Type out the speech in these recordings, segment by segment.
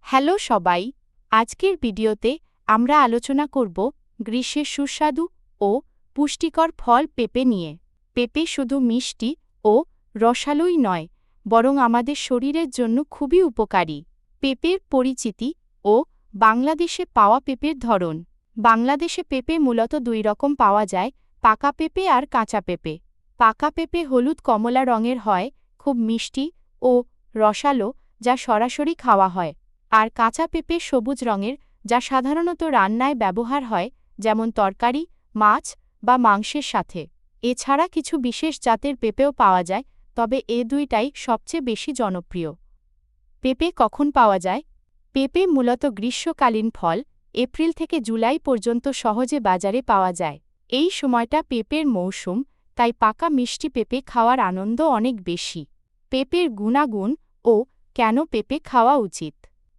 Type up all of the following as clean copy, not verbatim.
Hello সবাই, আজকের ভিডিওতে আমরা আলোচনা করব গ্রীষ্মের সুস্বাদু ও পুষ্টিকর ফল পেঁপে নিয়ে। পেঁপে শুধু মিষ্টি ও রসালোই নয়, বরং আমাদের শরীরের জন্য খুবই উপকারী। পেঁপের পরিচিতি ও বাংলাদেশে পাওয়া পেঁপের ধরন। বাংলাদেশে পেঁপে মূলত দুই রকম পাওয়া যায়, পাকা পেঁপে আর কাঁচা পেঁপে। পাকা পেঁপে হলুদ কমলা রঙের হয়, খুব মিষ্টি ও রসালো, যা সরাসরি খাওয়া হয়। আর কাঁচা পেঁপে সবুজ রঙের, যা সাধারণত রান্নায় ব্যবহার হয়, যেমন তরকারি, মাছ বা মাংসের সাথে। এছাড়া কিছু বিশেষ জাতের পেঁপেও পাওয়া যায়, তবে এ দুইটাই সবচেয়ে বেশি জনপ্রিয়। পেঁপে কখন পাওয়া যায়? পেঁপে মূলত গ্রীষ্মকালীন ফল, এপ্রিল থেকে জুলাই পর্যন্ত সহজে বাজারে পাওয়া যায়। এই সময়টা পেঁপের মৌসুম, তাই পাকা মিষ্টি পেঁপে খাওয়ার আনন্দ অনেক বেশি। পেঁপের গুণাগুণ ও কেন পেঁপে খাওয়া উচিত।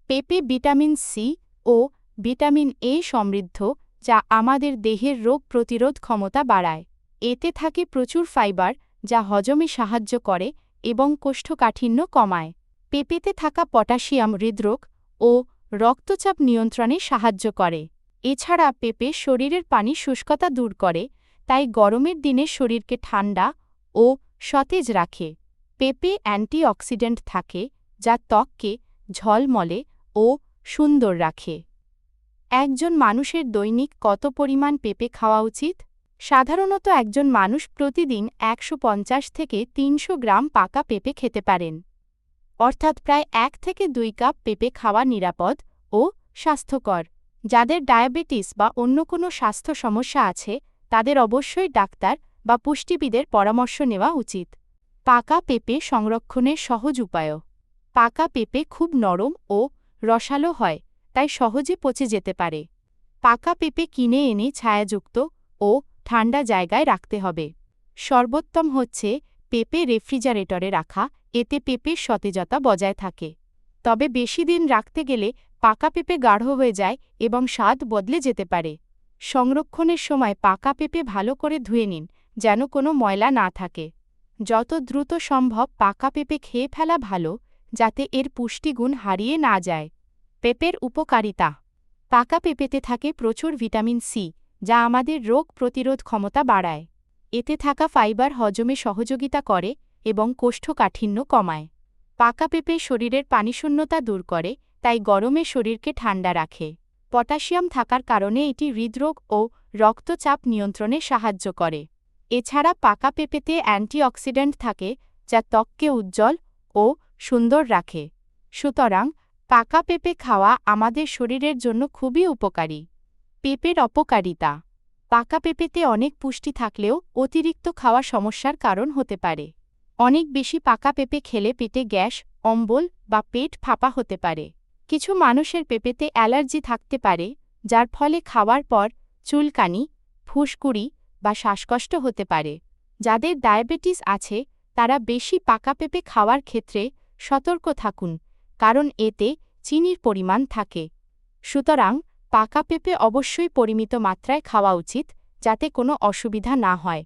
পেঁপে ভিটামিন সি ও ভিটামিন এ সমৃদ্ধ, যা আমাদের দেহের রোগ প্রতিরোধ ক্ষমতা বাড়ায়। এতে থাকে প্রচুর ফাইবার, যা হজমে সাহায্য করে এবং কোষ্ঠকাঠিন্য কমায়। পেঁপেতে থাকা পটাশিয়াম হৃদরোগ ও রক্তচাপ নিয়ন্ত্রণে সাহায্য করে। এছাড়া পেঁপে শরীরের পানি শুষ্কতা দূর করে, তাই গরমের দিনে শরীরকে ঠান্ডা ও সতেজ রাখে। পেঁপে অ্যান্টিঅক্সিডেন্ট থাকে, যা ত্বককে ঝলমলে ও সুন্দর রাখে। একজন মানুষের দৈনিক কত পরিমাণ পেঁপে খাওয়া উচিত? সাধারণত একজন মানুষ প্রতিদিন 150 থেকে 300 গ্রাম পাকা পেঁপে খেতে পারেন, অর্থাৎ প্রায় 1 থেকে 2 কাপ পেঁপে খাওয়া নিরাপদ ও স্বাস্থ্যকর। যাদের ডায়াবেটিস বা অন্য কোনো স্বাস্থ্য সমস্যা আছে, তাদের অবশ্যই ডাক্তার বা পুষ্টিবিদের পরামর্শ নেওয়া উচিত। পাকা পেঁপে সংরক্ষণের সহজ উপায়। পাকা পেঁপে খুব নরম ও রসালো হয়, তাই সহজে পচে যেতে পারে। পাকা পেঁপে কিনে এনে ছায়াযুক্ত ও ঠান্ডা জায়গায় রাখতে হবে। সর্বোত্তম হচ্ছে পেঁপে রেফ্রিজারেটরে রাখা, এতে পেঁপের সতেজতা বজায় থাকে। তবে বেশি দিন রাখতে গেলে পাকা পেঁপে গাঢ় হয়ে যায় এবং স্বাদ বদলে যেতে পারে। সংরক্ষণের সময় পাকা পেঁপে ভালো করে ধুয়ে নিন, যেন কোনো ময়লা না থাকে। যত দ্রুত সম্ভব পাকা পেঁপে খেয়ে ফেলা ভালো, যাতে এর পুষ্টিগুণ হারিয়ে না যায়। পেঁপের উপকারিতা। পাকা পেঁপেতে থাকে প্রচুর ভিটামিন সি, যা আমাদের রোগ প্রতিরোধ ক্ষমতা বাড়ায়। এতে থাকা ফাইবার হজমে সহযোগিতা করে এবং কোষ্ঠকাঠিন্য কমায়। পাকা পেঁপে শরীরের পানিশূন্যতা দূর করে, তাই গরমে শরীরকে ত্বরা রাখে। পটাশিয়াম থাকার কারণে এটি হৃদরোগ ও রক্তচাপ নিয়ন্ত্রণে সাহায্য করে। এছাড়া পাকা পেঁপেতে অ্যান্টিঅক্সিডেন্ট থাকে, যা ত্বককে উজ্জ্বল ও সুন্দর রাখে। সুতরাং পাকা পেঁপে খাওয়া আমাদের শরীরের জন্য খুবই উপকারী। পেঁপের অপকারিতা। পাকা পেঁপেতে অনেক পুষ্টি থাকলেও অতিরিক্ত খাওয়া সমস্যার কারণ হতে পারে। অনেক বেশি পাকা পেঁপে খেলে পেটে গ্যাস, অম্বল বা পেট ফাঁপা হতে পারে। কিছু মানুষের পেঁপেতে অ্যালার্জি থাকতে পারে, যার ফলে খাওয়ার পর চুলকানি, ফুসকুড়ি বা শ্বাসকষ্ট হতে পারে। যাদের ডায়াবেটিস আছে, তারা বেশি পাকা পেঁপে খাওয়ার ক্ষেত্রে সতর্ক থাকুন, কারণ এতে চিনির পরিমাণ থাকে। সুতরাং পাকা পেঁপে অবশ্যই পরিমিত মাত্রায় খাওয়া উচিত, যাতে কোনো অসুবিধা না হয়।